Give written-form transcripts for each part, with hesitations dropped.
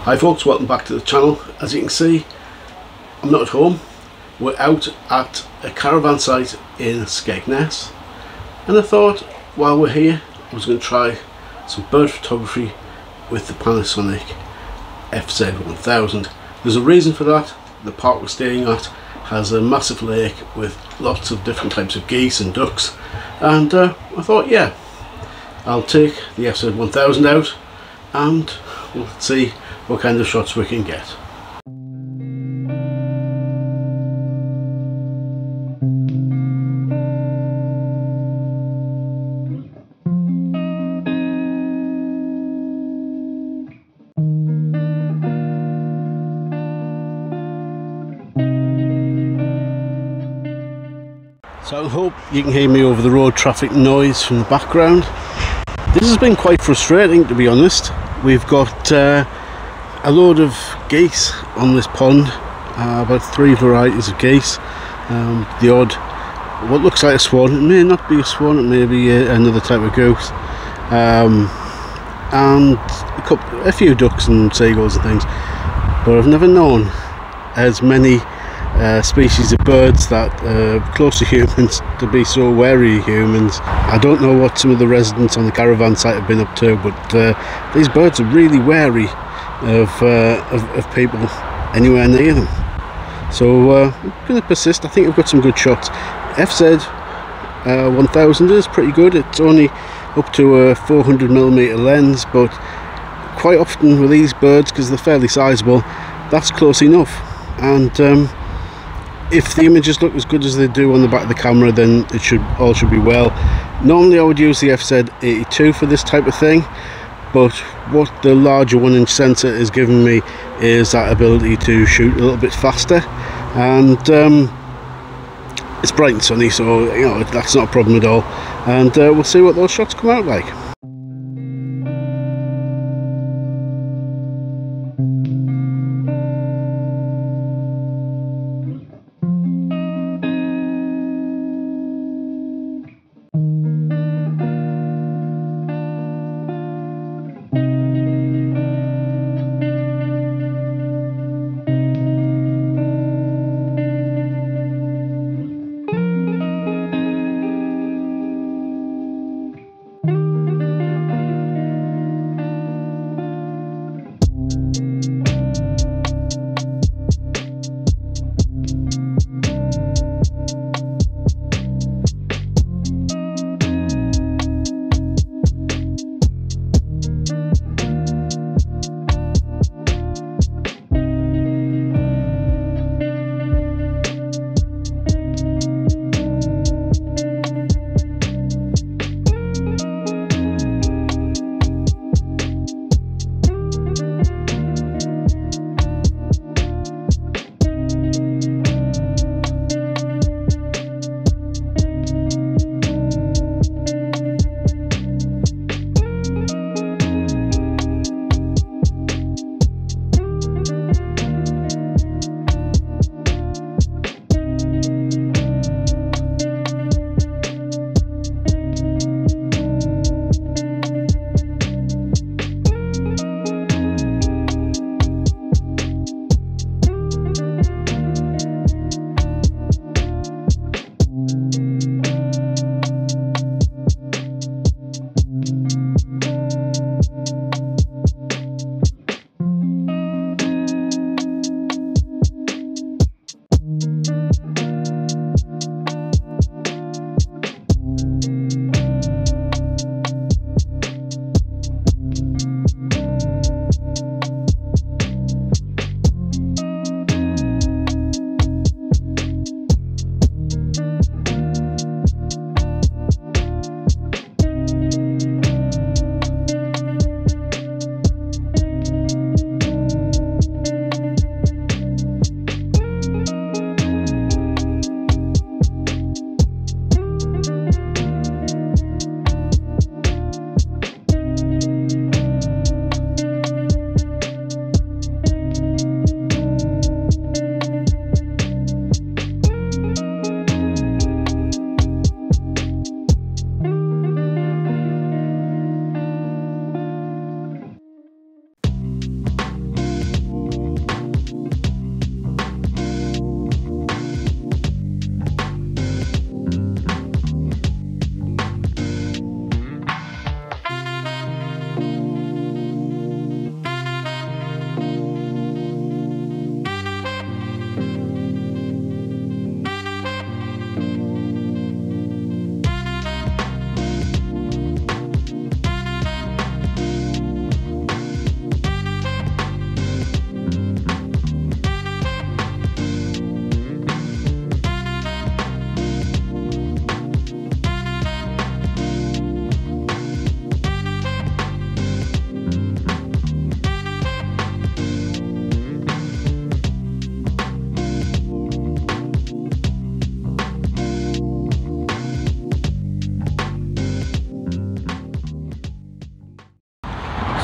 Hi folks, welcome back to the channel. As you can see, I'm not at home. We're out at a caravan site in Skegness, and I thought while we're here I was going to try some bird photography with the Panasonic FZ1000. There's a reason for that. The park we're staying at has a massive lake with lots of different types of geese and ducks, and I thought, yeah, I'll take the FZ1000 out and we'll see what kind of shots we can get. So I hope you can hear me over the road traffic noise from the background. This has been quite frustrating, to be honest. We've got a load of geese on this pond, about 3 varieties of geese. The odd, what looks like a swan, it may not be a swan, it may be another type of goose, and a few ducks and seagulls and things. But I've never known as many species of birds that close to humans to be so wary of humans. I don't know what some of the residents on the caravan site have been up to, but these birds are really wary of people anywhere near them. So I'm going to persist. I think I've got some good shots. FZ1000 is pretty good. It's only up to a 400mm lens, but quite often with these birds, because they're fairly sizable, that's close enough. And if the images look as good as they do on the back of the camera, then it should be well. Normally I would use the FZ82 for this type of thing, but what the larger 1-inch sensor is giving me is that ability to shoot a little bit faster, and it's bright and sunny, so you know that's not a problem at all. And we'll see what those shots come out like.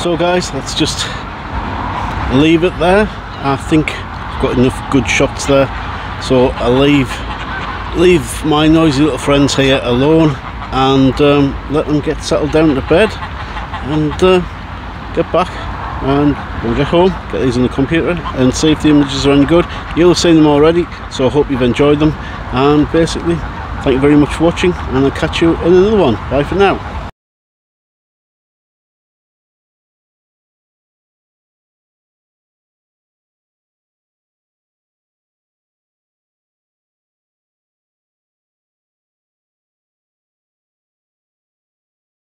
So guys, let's just leave it there. I think I've got enough good shots there, so I'll leave my noisy little friends here alone and let them get settled down to bed, and get back and we'll get home, get these on the computer and see if the images are any good. You'll have seen them already, so I hope you've enjoyed them, and basically thank you very much for watching, and I'll catch you in another one. Bye for now.